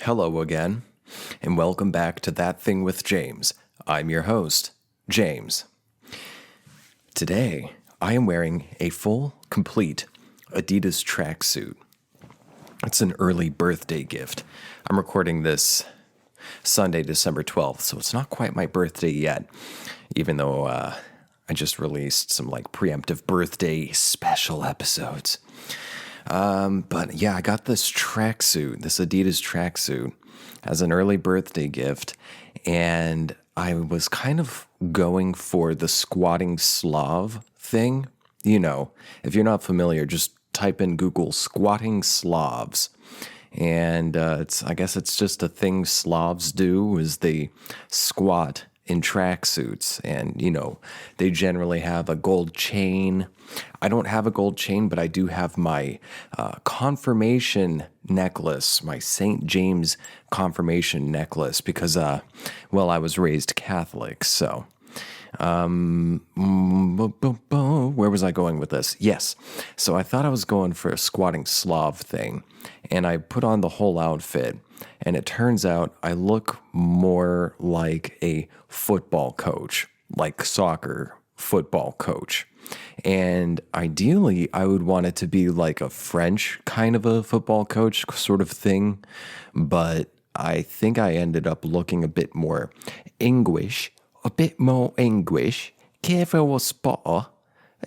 Hello again, and welcome back to That Thing with James. I'm your host, James. Today, I am wearing a full, complete Adidas tracksuit. It's an early birthday gift. I'm recording this Sunday, December 12th, so it's not quite my birthday yet, even though I just released some preemptive birthday special episodes. But yeah, I got this tracksuit, this Adidas tracksuit, as an early birthday gift, and I was kind of going for the squatting Slav thing. You know, if you're not familiar, just type in Google squatting Slavs. And I guess it's just a thing Slavs do, is they squat in tracksuits, and they generally have a gold chain. I don't have a gold chain, but I do have my confirmation necklace, my St. James confirmation necklace, because I was raised Catholic. So where was I going with this? Yes. So I thought I was going for a squatting Slav thing, and I put on the whole outfit, and it turns out I look more like a football coach, like soccer football coach. And ideally, I would want it to be like a French kind of a football coach sort of thing, but I think I ended up looking a bit more English. Careful or spotter,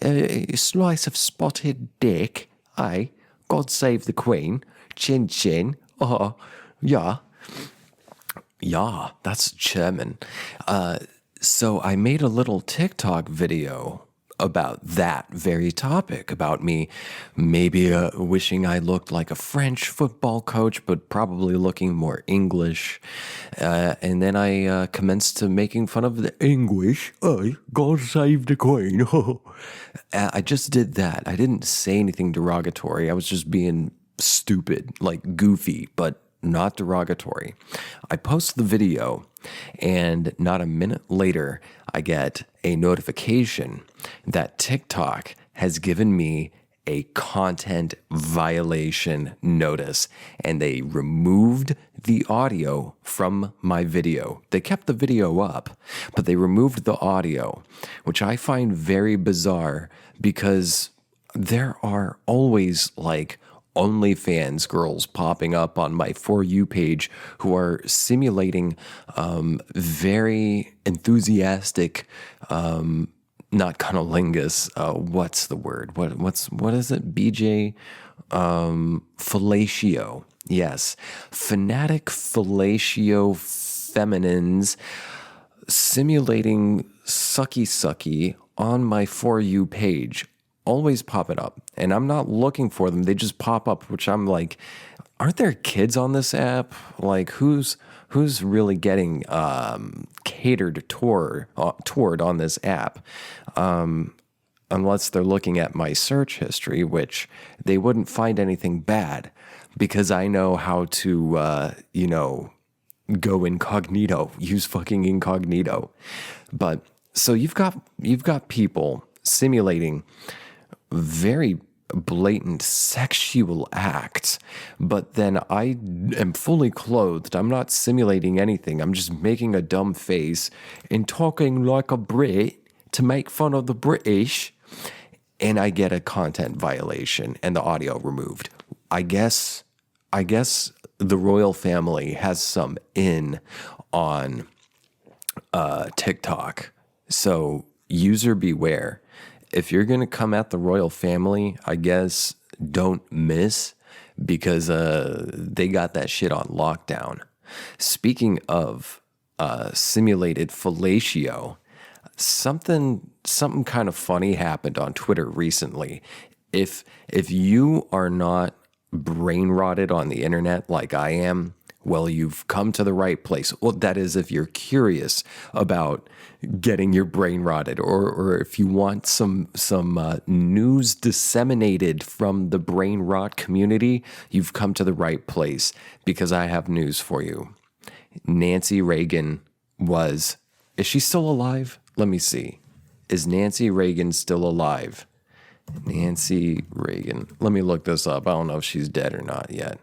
a slice of spotted dick, aye, God save the Queen, chin chin, yeah, that's German. So I made a little TikTok video about that very topic, about me maybe wishing I looked like a French football coach, but probably looking more English. And then I commenced to making fun of the English. Aye, God save the Queen. I just did that. I didn't say anything derogatory. I was just being stupid, like goofy, but not derogatory. I post the video, and not a minute later, I get a notification that TikTok has given me a content violation notice, and they removed the audio from my video. They kept the video up, but they removed the audio, which I find very bizarre because there are always OnlyFans girls popping up on my For You page who are simulating very enthusiastic, not cunnilingus, what's the word? What is it? BJ? Fellatio. Yes. Fanatic fellatio feminines simulating sucky on my For You page. Always popping up, and I'm not looking for them. They just pop up, which I'm like, aren't there kids on this app? Like, who's really getting catered toward on this app? Unless they're looking at my search history, which they wouldn't find anything bad because I know how to, go incognito, use fucking incognito. But so you've got people simulating very blatant sexual acts, but then I am fully clothed. I'm not simulating anything. I'm just making a dumb face and talking like a Brit to make fun of the British, and I get a content violation and the audio removed. I guess the royal family has some in on TikTok. So user beware. If you're going to come at the royal family, I guess don't miss, because they got that shit on lockdown. Speaking of simulated fellatio, something kind of funny happened on Twitter recently. If you are not brain rotted on the internet like I am, well, you've come to the right place. Well, that is, if you're curious about getting your brain rotted, or if you want some news disseminated from the brain rot community, you've come to the right place, because I have news for you. Nancy Reagan is she still alive? Let me see. Is Nancy Reagan still alive? Nancy Reagan. Let me look this up. I don't know if she's dead or not yet.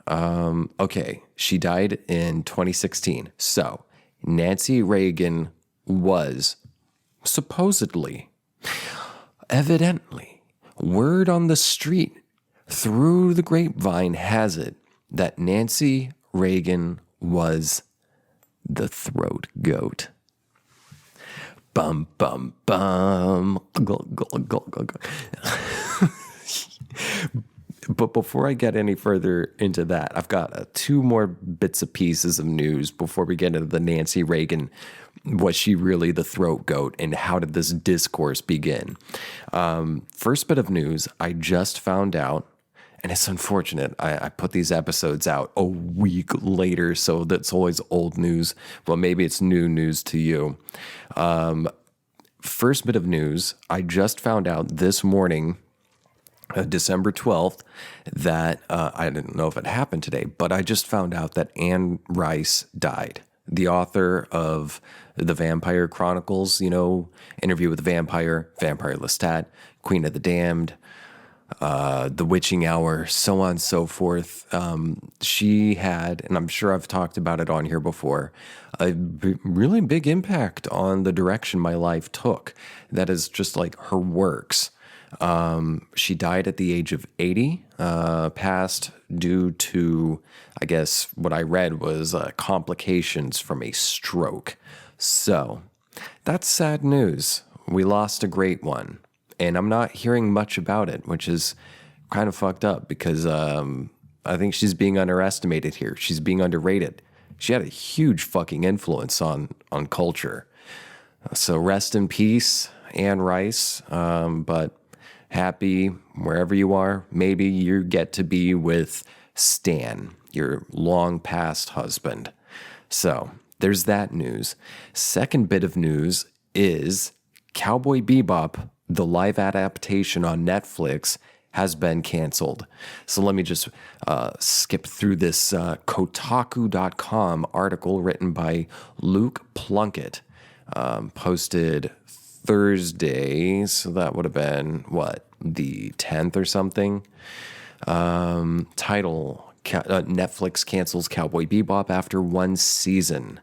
Okay, she died in 2016. So Nancy Reagan was supposedly, evidently, word on the street through the grapevine has it that Nancy Reagan was the throat goat. Bum, bum, bum. But before I get any further into that, I've got two more bits of pieces of news before we get into the Nancy Reagan. Was she really the throat goat, and how did this discourse begin? First bit of news, I just found out, and it's unfortunate, I put these episodes out a week later, so that's always old news. Well, maybe it's new news to you. First bit of news, I just found out this morning, December 12th, that I didn't know if it happened today, but I just found out that Anne Rice died. The author of the Vampire Chronicles, Interview with the Vampire, Vampire Lestat, Queen of the Damned, The Witching Hour, so on and so forth. She had, and I'm sure I've talked about it on here before, a really big impact on the direction my life took. That is just like her works. She died at the age of 80, passed due to, I guess, what I read was complications from a stroke. So that's sad news. We lost a great one. And I'm not hearing much about it, which is kind of fucked up because I think she's being underestimated here. She's being underrated. She had a huge fucking influence on culture. So rest in peace, Anne Rice. But happy wherever you are. Maybe you get to be with Stan, your long past husband. So there's that news. Second bit of news is Cowboy Bebop, the live adaptation on Netflix, has been canceled. So let me just skip through this Kotaku.com article written by Luke Plunkett, posted Thursday, so that would have been, the 10th or something? Title, Netflix cancels Cowboy Bebop after one season.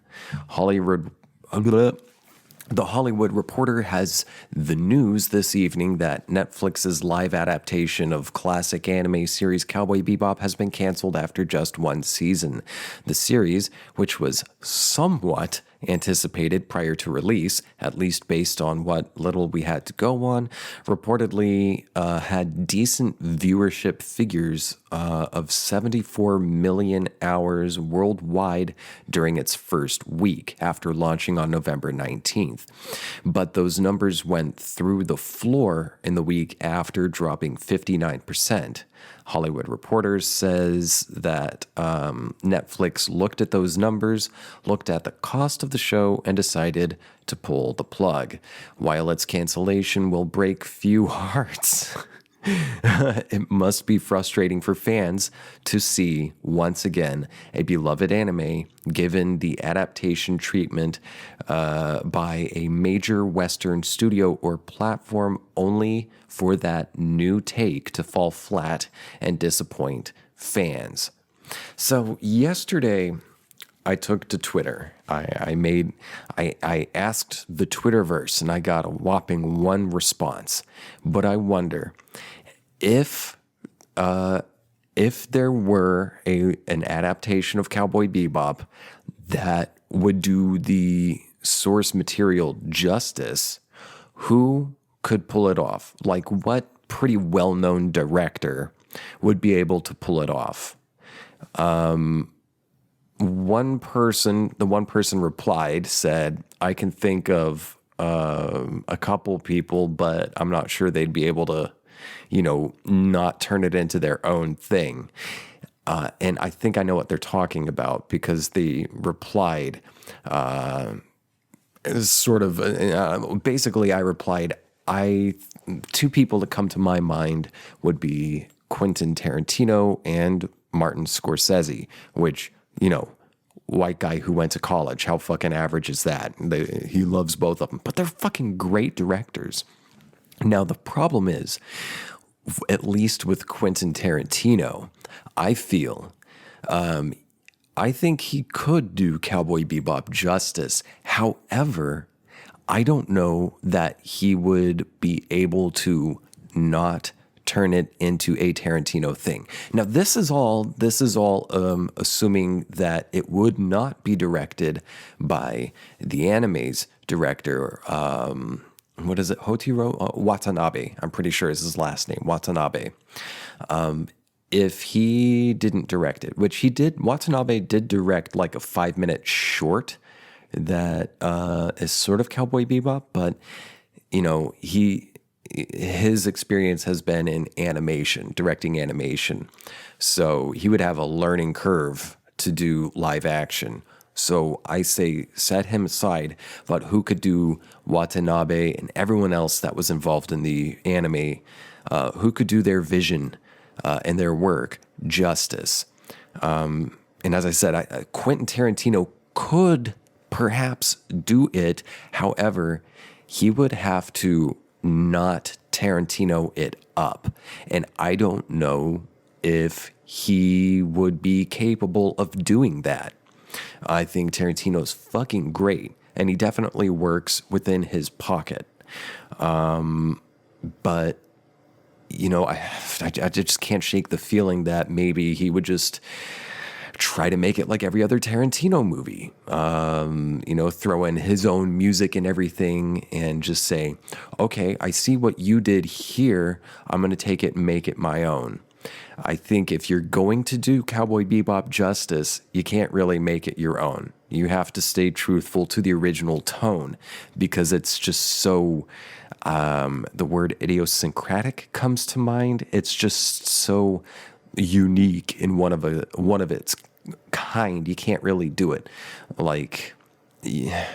The Hollywood Reporter has the news this evening that Netflix's live adaptation of classic anime series Cowboy Bebop has been canceled after just one season. The series, which was somewhat anticipated prior to release, at least based on what little we had to go on, reportedly had decent viewership figures of 74 million hours worldwide during its first week after launching on November 19th. But those numbers went through the floor in the week after, dropping 59%. Hollywood Reporter says that Netflix looked at those numbers, looked at the cost of the show, and decided to pull the plug. While its cancellation will break few hearts, it must be frustrating for fans to see, once again, a beloved anime given the adaptation treatment by a major Western studio or platform, only for that new take to fall flat and disappoint fans. So yesterday, I took to Twitter. I asked the Twitterverse, and I got a whopping one response. But I wonder if there were an adaptation of Cowboy Bebop that would do the source material justice, who could pull it off? Like, what pretty well-known director would be able to pull it off? The one person replied, said, I can think of a couple people, but I'm not sure they'd be able to, not turn it into their own thing. And I think I know what they're talking about, because they replied, basically I replied, two people that come to my mind would be Quentin Tarantino and Martin Scorsese, which, white guy who went to college. How fucking average is that? He loves both of them, but they're fucking great directors. Now, the problem is, at least with Quentin Tarantino, I feel I think he could do Cowboy Bebop justice. However, I don't know that he would be able to not turn it into a Tarantino thing. Now, this is all assuming that it would not be directed by the anime's director. What is it? Hotiro Watanabe. I'm pretty sure is his last name, Watanabe. If he didn't direct it, which he did, Watanabe did direct like a 5-minute short that is sort of Cowboy Bebop, but you know, his experience has been in animation, directing animation. So he would have a learning curve to do live action. So I say set him aside, but who could do Watanabe and everyone else that was involved in the anime, who could do their vision and their work justice. And as I said, Quentin Tarantino could perhaps do it. However, he would have to not Tarantino it up. And I don't know if he would be capable of doing that. I think Tarantino's fucking great, and he definitely works within his pocket. But, you know, I just can't shake the feeling that maybe he would just try to make it like every other Tarantino movie, you know, throw in his own music and everything and just say, okay, I see what you did here. I'm going to take it and make it my own. I think if you're going to do Cowboy Bebop justice, you can't really make it your own. You have to stay truthful to the original tone because it's just so, the word idiosyncratic comes to mind. It's just so unique in one of its kind. You can't really do it. Like, yeah,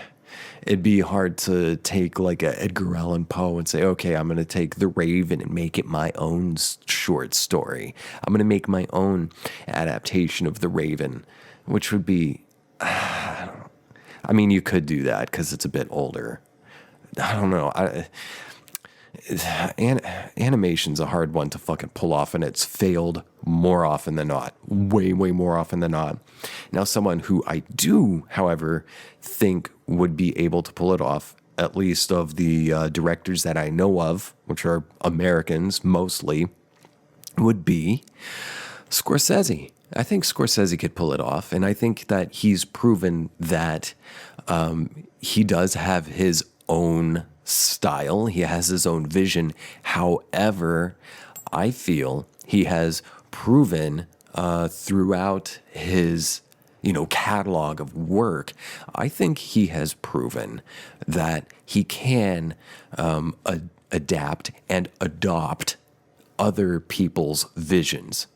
it'd be hard to take like a Edgar Allan Poe and say, okay, I'm going to take The Raven and make it my own short story. I'm going to make my own adaptation of The Raven, which would be, I mean, you could do that because it's a bit older. I don't know. Animation's a hard one to fucking pull off, and it's failed more often than not. Way more often than not. Now, someone who I do, however, think would be able to pull it off, at least of the directors that I know of, which are Americans mostly, would be Scorsese. I think Scorsese could pull it off, and I think that he's proven that he does have his own style. He has his own vision. However, I feel he has proven throughout his, you know, catalog of work, I think he has proven that he can adapt and adopt other people's visions.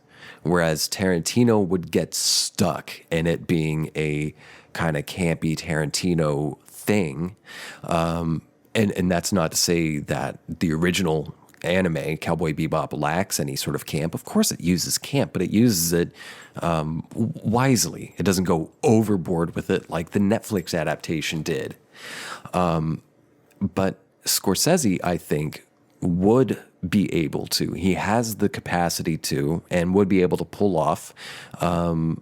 Whereas Tarantino would get stuck in it being a kind of campy Tarantino thing. And that's not to say that the original anime, Cowboy Bebop, lacks any sort of camp. Of course it uses camp, but it uses it wisely. It doesn't go overboard with it like the Netflix adaptation did. But Scorsese, I think, would be able to. He has the capacity to and would be able to pull off a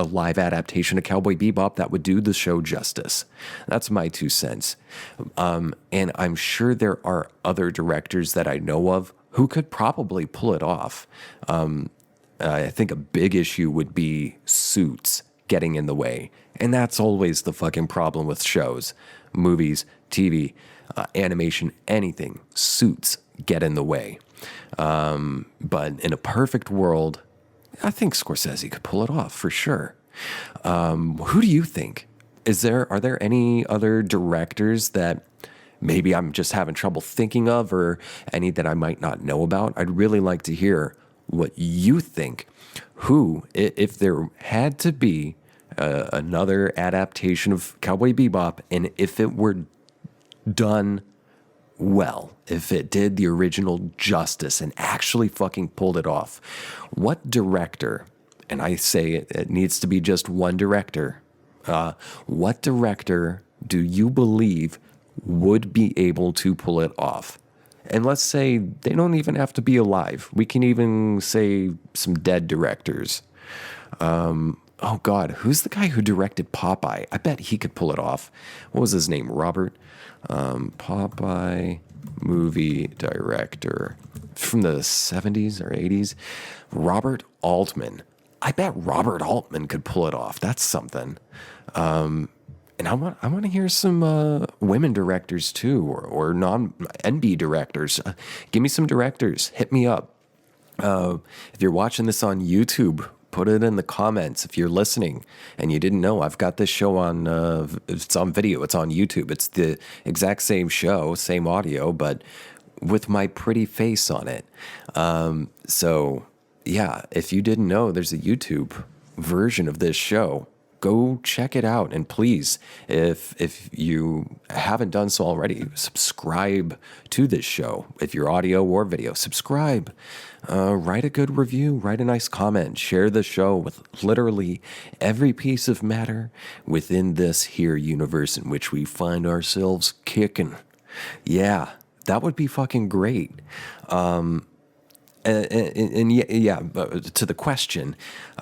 live adaptation of Cowboy Bebop that would do the show justice. That's my 2 cents. And I'm sure there are other directors that I know of who could probably pull it off. I think a big issue would be Suits getting in the way. And that's always the fucking problem with shows, movies, TV, animation, anything. Suits get in the way. But in a perfect world, I think Scorsese could pull it off for sure. Who do you think? Are there any other directors that maybe I'm just having trouble thinking of, or any that I might not know about? I'd really like to hear what you think. Who, if there had to be another adaptation of Cowboy Bebop, and if it were done well, if it did the original justice and actually fucking pulled it off, what director, and I say it needs to be just one director, what director do you believe would be able to pull it off? And let's say they don't even have to be alive. We can even say some dead directors. Oh God, who's the guy who directed Popeye? I bet he could pull it off. What was his name? Robert? Popeye movie director from the 70s or 80s. Robert Altman. I bet Robert Altman could pull it off. That's something. And I want to hear some women directors too, or non NB directors. Give me some directors. Hit me up. If you're watching this on YouTube, put it in the comments. If you're listening and you didn't know, I've got this show on, it's on video, it's on YouTube. It's the exact same show, same audio, but with my pretty face on it. So yeah, if you didn't know, there's a YouTube version of this show. Go check it out, and please, if you haven't done so already, subscribe to this show. If you're audio or video, subscribe. Write a good review, write a nice comment, share the show with literally every piece of matter within this here universe in which we find ourselves kicking. Yeah, that would be fucking great. To the question,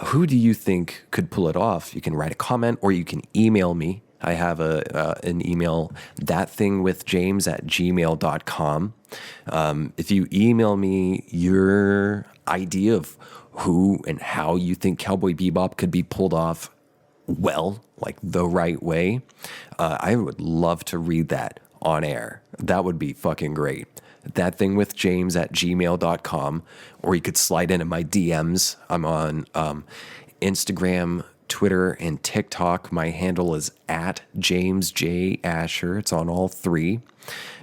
who do you think could pull it off? You can write a comment or you can email me. I have an email, ThatThingWithJames@gmail.com. If you email me your idea of who and how you think Cowboy Bebop could be pulled off well, like the right way, I would love to read that on air. That would be fucking great. ThatThingWithJames@gmail.com, or you could slide into my DMs. I'm on Instagram, Twitter, and TikTok. My handle is @JamesJAsher. It's on all three.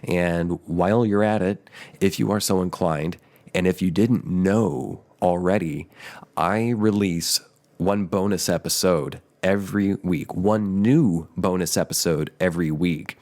And while you're at it, if you are so inclined, and if you didn't know already, I release one bonus episode every week, one new bonus episode every week.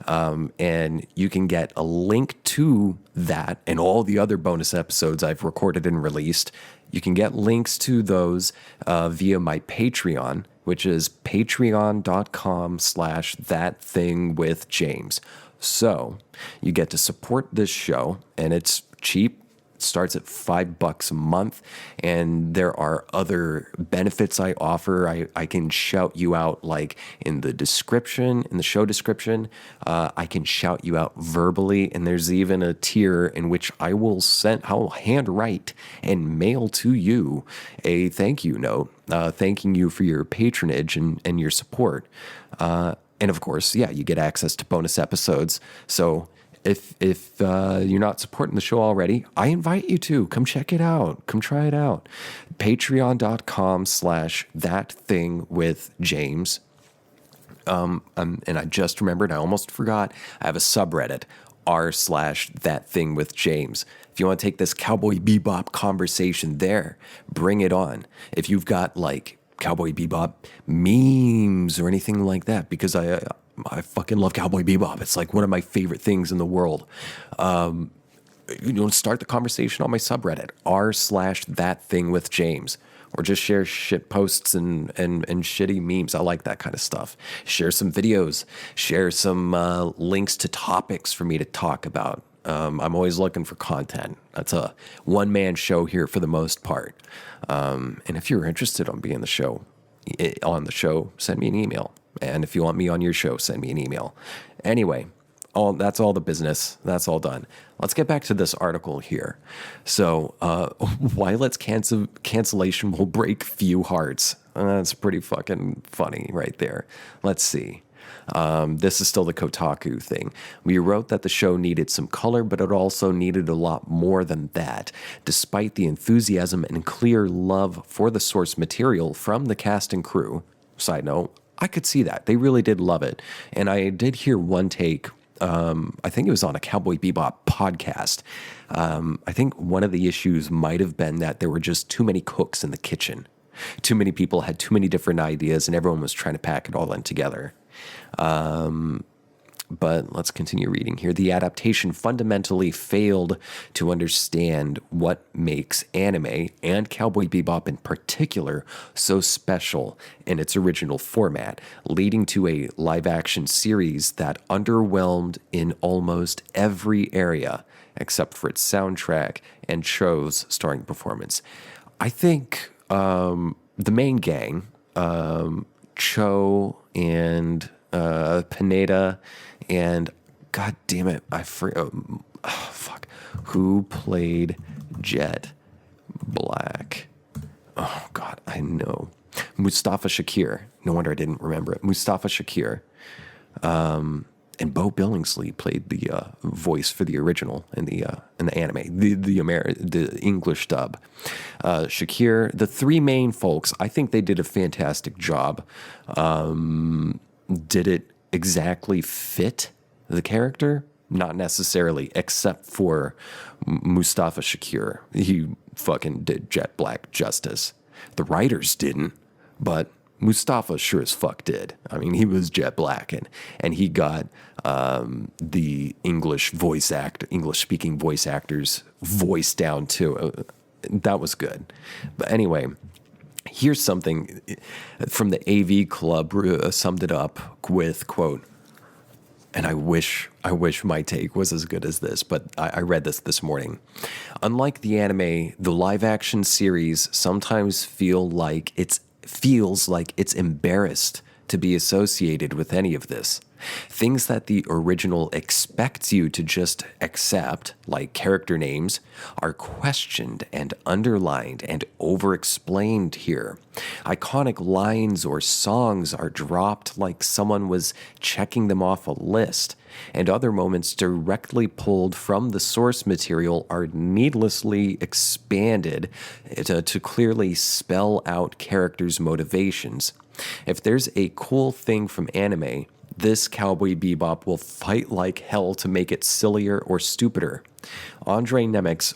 And you can get a link to that and all the other bonus episodes I've recorded and released. You can get links to those via my Patreon, which is patreon.com/thatthingwithjames. So you get to support this show, and it's cheap. Starts at $5 a month, and there are other benefits I offer. I can shout you out like in the description, in the show description. I can shout you out verbally, and there's even a tier in which I'll handwrite and mail to you a thank you note, thanking you for your patronage and your support. And of course, yeah, you get access to bonus episodes. So if you're not supporting the show already, I invite you to come check it out. Come try it out. Patreon.com/thatthingwithjames. And I just remembered, I almost forgot, I have a subreddit, r/thatthingwithjames. If you want to take this Cowboy Bebop conversation there, bring it on. If you've got like Cowboy Bebop memes or anything like that, because I fucking love Cowboy Bebop. It's like one of my favorite things in the world. Start the conversation on my subreddit, r/thatthingwithjames, or just share shit posts and shitty memes. I like that kind of stuff. Share some videos, share some links to topics for me to talk about. I'm always looking for content. That's a one-man show here for the most part. And if you're interested on being on the show, send me an email. And if you want me on your show, send me an email. Anyway, that's all the business. That's all done. Let's get back to this article here. So, Wilet's cancellation will break few hearts. That's pretty fucking funny right there. Let's see. This is still the Kotaku thing. We wrote that the show needed some color, but it also needed a lot more than that. Despite the enthusiasm and clear love for the source material from the cast and crew, side note, I could see that. They really did love it. And I did hear one take, I think it was on a Cowboy Bebop podcast. I think one of the issues might have been that there were just too many cooks in the kitchen. Too many people had too many different ideas, and everyone was trying to pack it all in together. But let's continue reading here. The adaptation fundamentally failed to understand what makes anime, and Cowboy Bebop in particular, so special in its original format, leading to a live-action series that underwhelmed in almost every area, except for its soundtrack and Cho's starring performance. I think the main gang, Cho and Pineda, and God damn it, I forgot. Oh, fuck. Who played Jet Black? Oh, God, I know. Mustafa Shakir. No wonder I didn't remember it. Mustafa Shakir. And Bo Billingsley played the voice for the original in the anime, the English dub. Shakir, the three main folks, I think they did a fantastic job. Did it exactly fit the character? Not necessarily, except for Mustafa Shakir. He fucking did Jet Black justice. The writers didn't, but Mustafa sure as fuck did. I mean, he was Jet Black, and he got the English-speaking voice actors' voice down too. That was good. But anyway, here's something from the AV Club summed it up with, quote, and I wish my take was as good as this, but I read this morning. Unlike the anime, the live-action series sometimes feels like it's embarrassed to be associated with any of this. Things that the original expects you to just accept, like character names, are questioned and underlined and over-explained here. Iconic lines or songs are dropped like someone was checking them off a list, and other moments directly pulled from the source material are needlessly expanded to clearly spell out characters' motivations. If there's a cool thing from anime, this Cowboy Bebop will fight like hell to make it sillier or stupider. Andre Nemec's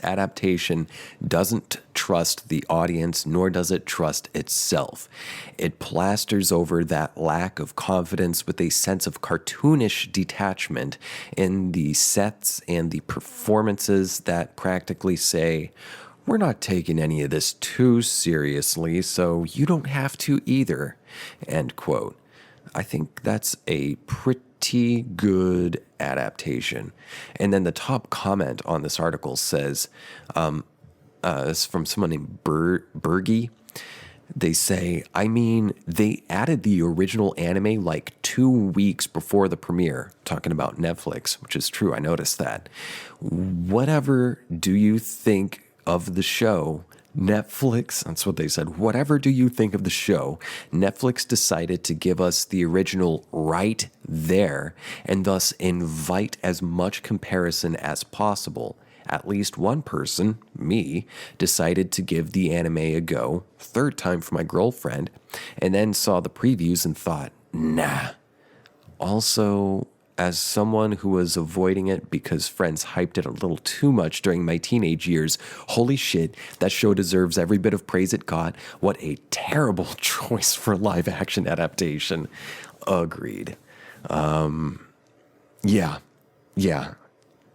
adaptation doesn't trust the audience, nor does it trust itself. It plasters over that lack of confidence with a sense of cartoonish detachment in the sets and the performances that practically say, we're not taking any of this too seriously, so you don't have to either, end quote. I think that's a pretty good adaptation. And then the top comment on this article says, it's from someone named Bergie. They say, I mean, they added the original anime like 2 weeks before the premiere, talking about Netflix, which is true. I noticed that. Whatever do you think of the show? Netflix, that's what they said. Whatever do you think of the show? Netflix decided to give us the original right there and thus invite as much comparison as possible. At least one person, me, decided to give the anime a go, third time for my girlfriend, and then saw the previews and thought, nah. Also, as someone who was avoiding it because friends hyped it a little too much during my teenage years, holy shit, that show deserves every bit of praise it got. What a terrible choice for live action adaptation. Agreed. Yeah.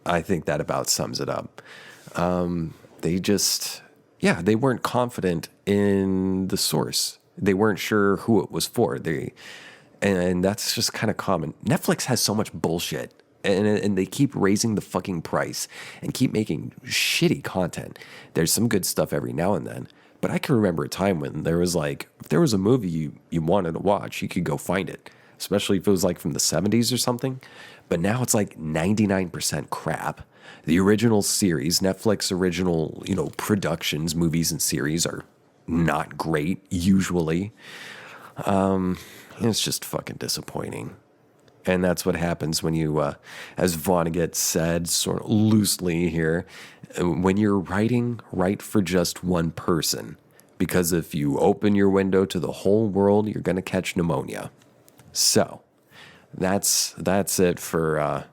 I think that about sums it up. They weren't confident in the source. They weren't sure who it was for. And that's just kind of common. Netflix has so much bullshit, and they keep raising the fucking price and keep making shitty content. There's some good stuff every now and then, but I can remember a time when there was like, if there was a movie you wanted to watch, you could go find it, especially if it was like from the 70s or something. But now it's like 99% crap. The original series, Netflix original, productions, movies and series are not great usually. It's just fucking disappointing. And that's what happens when you, as Vonnegut said, sort of loosely here, when you're write for just one person. Because if you open your window to the whole world, you're going to catch pneumonia. So, that's it for,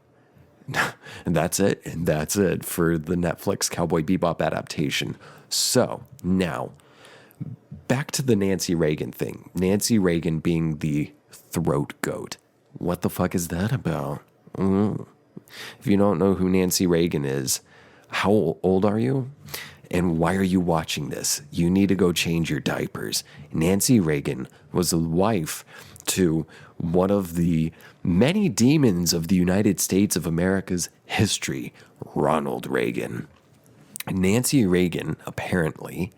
that's it for the Netflix Cowboy Bebop adaptation. So, now, back to the Nancy Reagan thing. Nancy Reagan being the throat goat. What the fuck is that about? If you don't know who Nancy Reagan is, how old are you? And why are you watching this? You need to go change your diapers. Nancy Reagan was the wife to one of the many demons of the United States of America's history, Ronald Reagan. Nancy Reagan, apparently,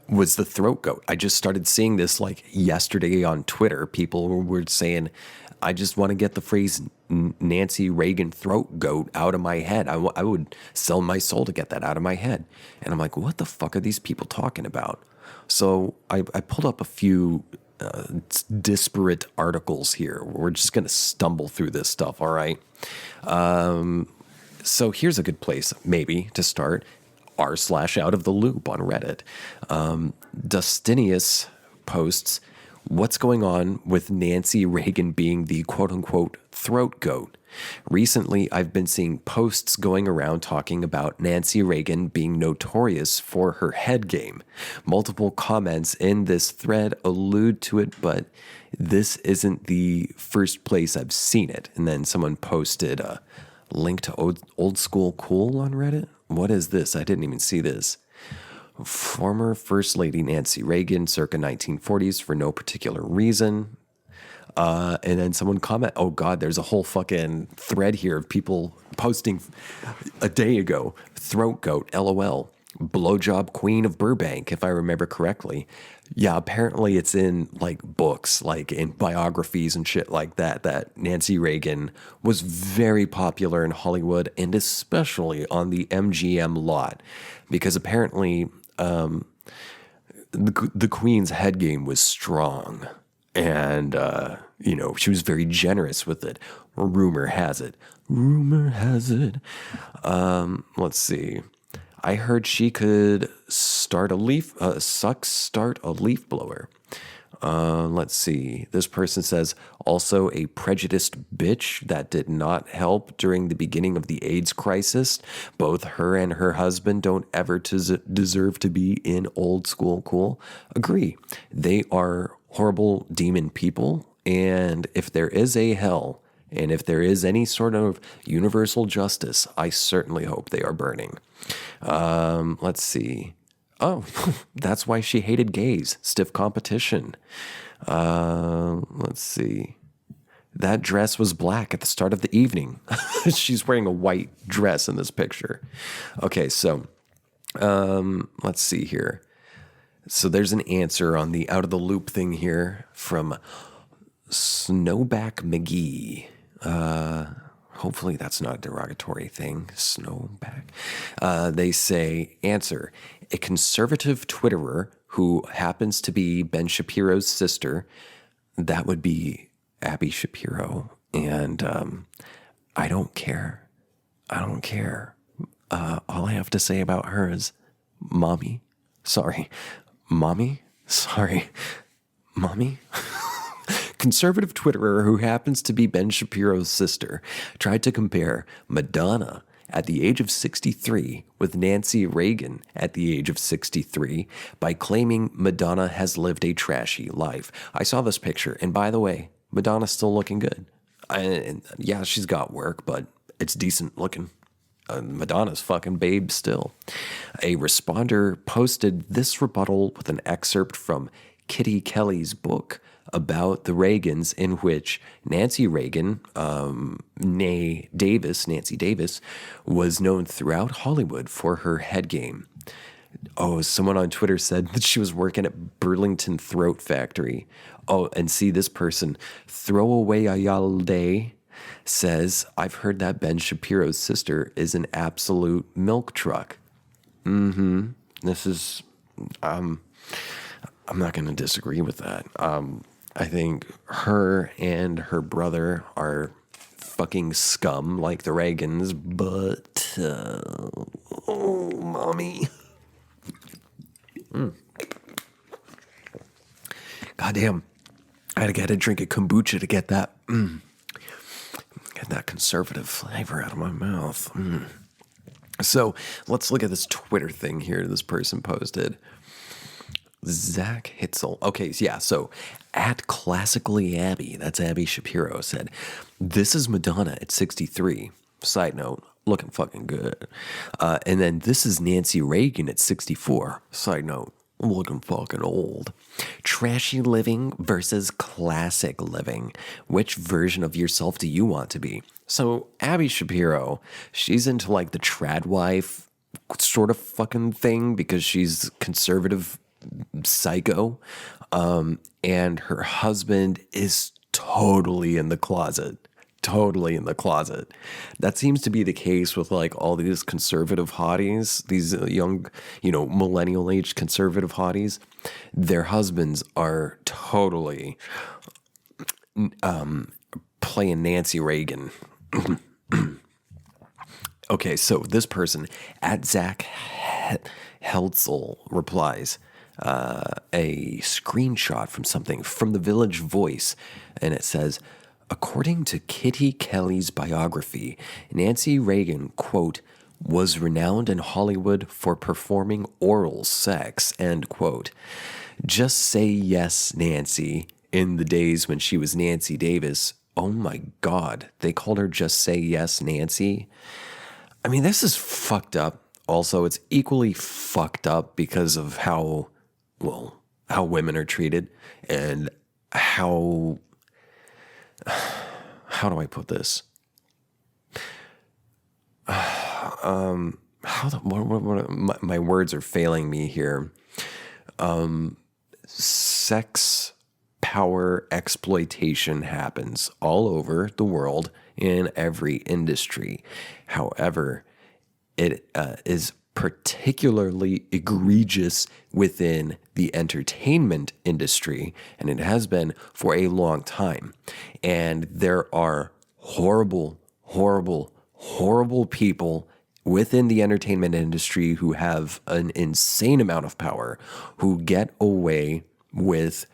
was the throat goat. I just started seeing this like yesterday on Twitter. People were saying, I just want to get the phrase Nancy Reagan throat goat out of my head. I would sell my soul to get that out of my head. And I'm like, what the fuck are these people talking about? So I pulled up a few disparate articles here. We're just going to stumble through this stuff, all right? So here's a good place, maybe, to start. r/out of the loop on Reddit. Dustinius posts, what's going on with Nancy Reagan being the quote-unquote throat goat? Recently, I've been seeing posts going around talking about Nancy Reagan being notorious for her head game. Multiple comments in this thread allude to it, but this isn't the first place I've seen it. And then someone posted a link to Old School Cool on Reddit. What is this? I didn't even see this. Former First Lady Nancy Reagan, circa 1940s, for no particular reason. And then someone comment, oh God, there's a whole fucking thread here of people posting a day ago. Throat goat, LOL. Blowjob queen of Burbank, if I remember correctly. Yeah, apparently it's in like books, like in biographies and shit like that, that Nancy Reagan was very popular in Hollywood and especially on the MGM lot because apparently the queen's head game was strong and, she was very generous with it. Rumor has it. Let's see. I heard she could start a leaf blower. Let's see. This person says, also a prejudiced bitch that did not help during the beginning of the AIDS crisis. Both her and her husband don't ever deserve to be in Old School Cool. Agree. They are horrible demon people. And if there is a hell, and if there is any sort of universal justice, I certainly hope they are burning. Let's see. Oh, that's why she hated gays. Stiff competition. Let's see. That dress was black at the start of the evening. She's wearing a white dress in this picture. Okay, so let's see here. So there's an answer on the out of the loop thing here from Snowback McGee. Hopefully that's not a derogatory thing. Snowback. They say, answer, a conservative Twitterer who happens to be Ben Shapiro's sister. That would be Abby Shapiro. And I don't care. All I have to say about her is, Mommy. Conservative Twitterer who happens to be Ben Shapiro's sister tried to compare Madonna at the age of 63 with Nancy Reagan at the age of 63 by claiming Madonna has lived a trashy life. I saw this picture, and by the way, Madonna's still looking good. Yeah, she's got work, but it's decent looking. Madonna's fucking babe still. A responder posted this rebuttal with an excerpt from Kitty Kelly's book about the Reagans, in which Nancy Reagan, Nancy Davis, was known throughout Hollywood for her head game. Oh, someone on Twitter said that she was working at Burlington Throat Factory. Oh, and see this person, Throwaway Ayalde, says, I've heard that Ben Shapiro's sister is an absolute milk truck. This is, I'm not going to disagree with that. I think her and her brother are fucking scum like the Reagans, but, oh, Mommy. Goddamn. I had to drink a kombucha to get that, get that conservative flavor out of my mouth. So let's look at this Twitter thing here this person posted. Zach Hitzel. Okay, yeah, so at Classically Abby, that's Abby Shapiro, said, "This is Madonna at 63. Side note, looking fucking good. And then this is Nancy Reagan at 64. Side note, looking fucking old. Trashy living versus classic living. Which version of yourself do you want to be?" So Abby Shapiro, she's into like the trad wife sort of fucking thing because she's conservative psycho. And her husband is totally in the closet. Totally in the closet. That seems to be the case with like all these conservative hotties, these young, millennial age conservative hotties. Their husbands are totally playing Nancy Reagan. Okay, so this person at Zach Heltzel replies a screenshot from something from the Village Voice, and it says, "According to Kitty Kelly's biography, Nancy Reagan, quote, was renowned in Hollywood for performing oral sex," end quote. Just say yes, Nancy, in the days when she was Nancy Davis. Oh my God, they called her Just Say Yes, Nancy. I mean, this is fucked up. Also, it's equally fucked up because of how women are treated and how do I put this? My words are failing me here. Sex power exploitation happens all over the world in every industry. However, it is particularly egregious within the entertainment industry, and it has been for a long time. And there are horrible, horrible, horrible people within the entertainment industry who have an insane amount of power, who get away with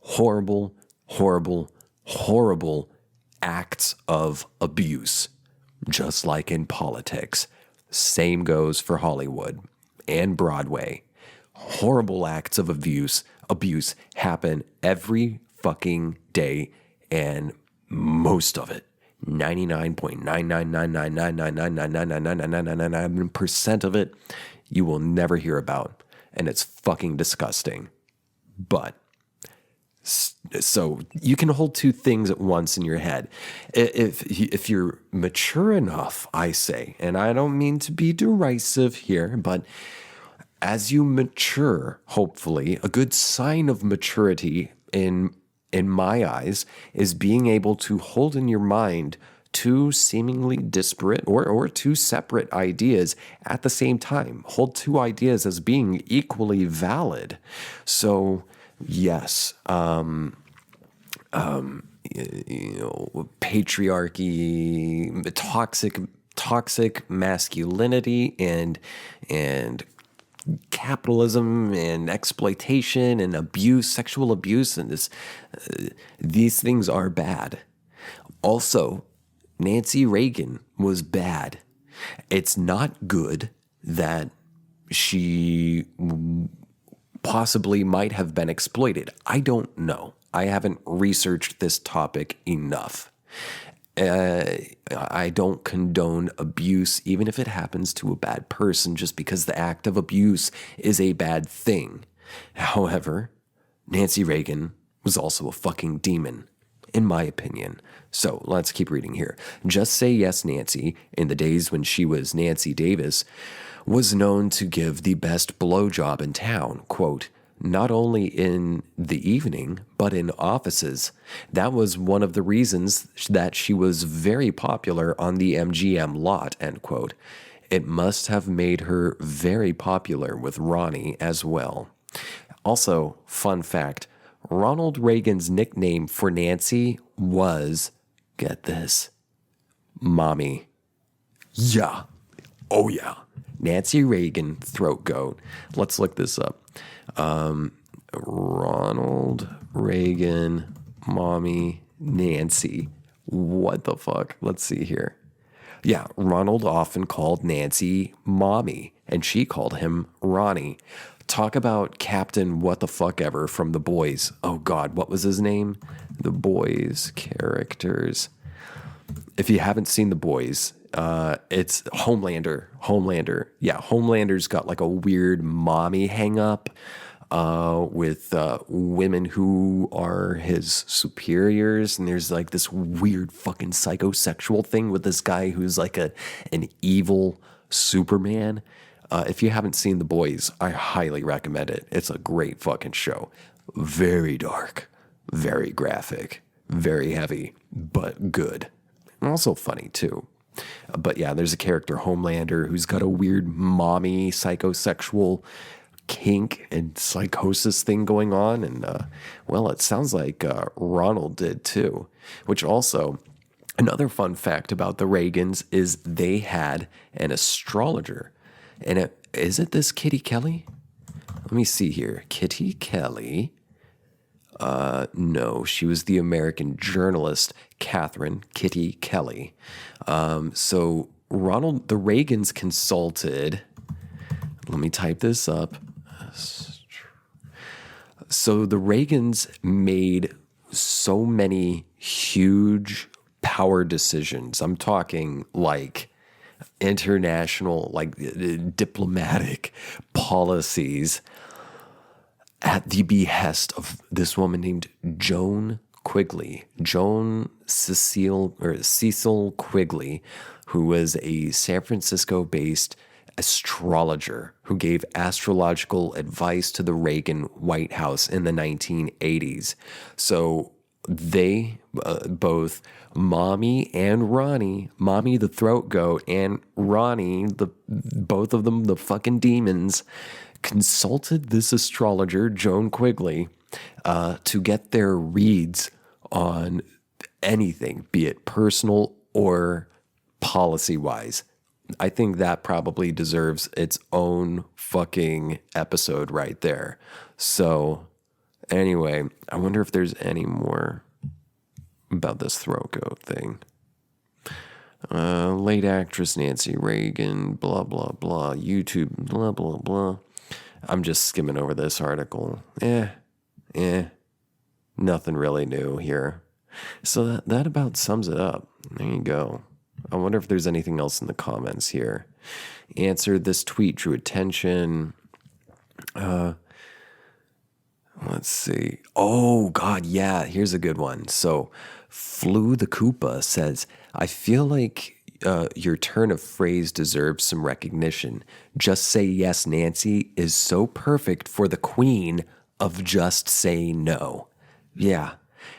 horrible, horrible, horrible acts of abuse, just like in politics. Same goes for Hollywood and Broadway. Horrible acts of abuse happen every fucking day, and most of it, 99.9999999999999% of it, you will never hear about, and it's fucking disgusting. But so you can hold two things at once in your head. If you're mature enough, I say, and I don't mean to be derisive here, but as you mature, hopefully, a good sign of maturity in my eyes is being able to hold in your mind two seemingly disparate or two separate ideas at the same time. Hold two ideas as being equally valid. So yes, patriarchy, toxic masculinity, and capitalism and exploitation and abuse, sexual abuse, and these things are bad. Also, Nancy Reagan was bad. It's not good that she possibly might have been exploited. I don't know. I haven't researched this topic enough. I don't condone abuse, even if it happens to a bad person, just because the act of abuse is a bad thing. However, Nancy Reagan was also a fucking demon, in my opinion. So let's keep reading here. Just Say Yes, Nancy, in the days when she was Nancy Davis, was known to give the best blowjob in town, quote, not only in the evening, but in offices. That was one of the reasons that she was very popular on the MGM lot, end quote. It must have made her very popular with Ronnie as well. Also, fun fact, Ronald Reagan's nickname for Nancy was, get this, Mommy. Yeah. Oh, yeah. Nancy Reagan, throat goat. Let's look this up. Ronald Reagan, Mommy, Nancy. What the fuck? Let's see here. Yeah, Ronald often called Nancy Mommy, and she called him Ronnie. Talk about Captain What the Fuck Ever from The Boys. Oh God, what was his name? The Boys characters. If you haven't seen The Boys, it's Homelander. Homelander. Yeah, Homelander's got like a weird mommy hang up with women who are his superiors. And there's like this weird fucking psychosexual thing with this guy who's like an evil Superman. If you haven't seen The Boys, I highly recommend it. It's a great fucking show. Very dark, very graphic, very heavy, but good. And also funny too. But yeah, there's a character, Homelander, who's got a weird mommy psychosexual kink and psychosis thing going on. And well, it sounds like Ronald did too. Which also, another fun fact about the Reagans is they had an astrologer. And is it this Kitty Kelly? Let me see here. Kitty Kelly. No, she was the American journalist, Catherine Kitty Kelly. So Ronald, the Reagans consulted. Let me type this up. So the Reagans made so many huge power decisions. I'm talking like international, like diplomatic policies at the behest of this woman named Joan Quigley, Cecil Quigley, who was a San Francisco-based astrologer who gave astrological advice to the Reagan White House in the 1980s. So they, both Mommy and Ronnie, Mommy the throat goat and Ronnie, both of them the fucking demons, consulted this astrologer, Joan Quigley, to get their reads on anything, be it personal or policy-wise. I think that probably deserves its own fucking episode right there. So, anyway, I wonder if there's any more about this throat goat thing. Late actress Nancy Reagan, blah, blah, blah, YouTube, blah, blah, blah. I'm just skimming over this article. Nothing really new here. So that about sums it up. There you go. I wonder if there's anything else in the comments here. Answered this tweet drew attention. Let's see. Oh, God, yeah. Here's a good one. So, Flew the Koopa says, I feel like your turn of phrase deserves some recognition. Just say yes, Nancy is so perfect for the queen of just say no. Yeah.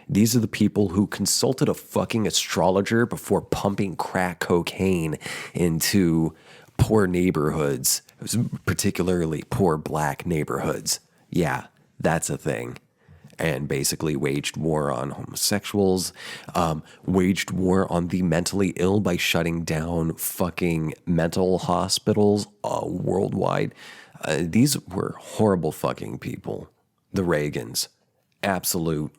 These are the people who consulted a fucking astrologer before pumping crack cocaine into poor neighborhoods, particularly poor black neighborhoods. Yeah, that's a thing. And basically waged war on homosexuals, waged war on the mentally ill by shutting down fucking mental hospitals worldwide. These were horrible fucking people, the Reagans. Absolute.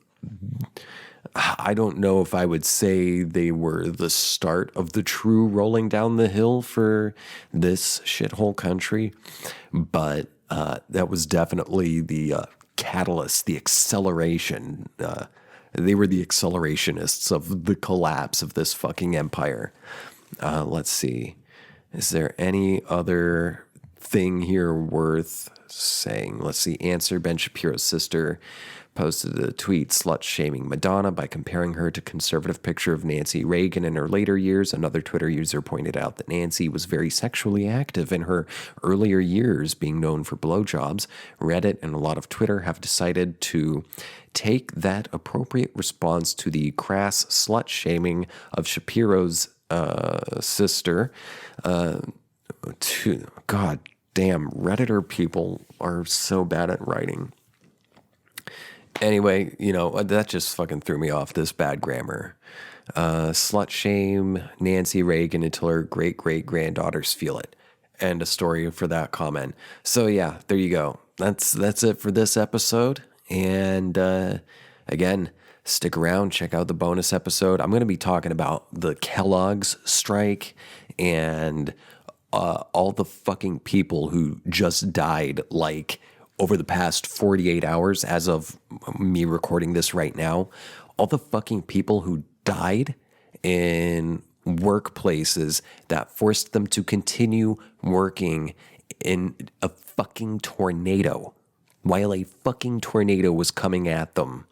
I don't know if I would say they were the start of the true rolling down the hill for this shithole country, but that was definitely the catalyst, the acceleration. They were the accelerationists of the collapse of this fucking empire. Let's see. Is there any other thing here worth saying? Let's see. Answer Ben Shapiro's sister posted a tweet slut-shaming Madonna by comparing her to conservative picture of Nancy Reagan in her later years. Another Twitter user pointed out that Nancy was very sexually active in her earlier years, being known for blowjobs. Reddit and a lot of Twitter have decided to take that appropriate response to the crass slut-shaming of Shapiro's sister to, God damn, Redditor people are so bad at writing. Anyway, that just fucking threw me off, this bad grammar. Slut shame Nancy Reagan until her great-great-granddaughters feel it. And a story for that comment. So yeah, there you go. That's it for this episode. And again, Stick around, check out the bonus episode. I'm going to be talking about the Kellogg's strike and all the fucking people who just died, like over the past 48 hours, as of me recording this right now. All the fucking people who died in workplaces that forced them to continue working in a fucking tornado while a fucking tornado was coming at them.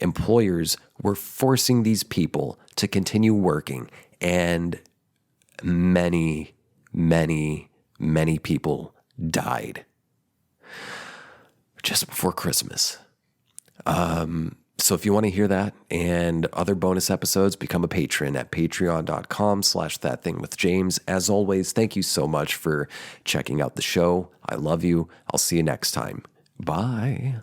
Employers were forcing these people to continue working, and many, many, many people died just before Christmas. So if you want to hear that and other bonus episodes, become a patron at patreon.com/ThatThingWithJames. As always, thank you so much for checking out the show. I love you. I'll see you next time. Bye.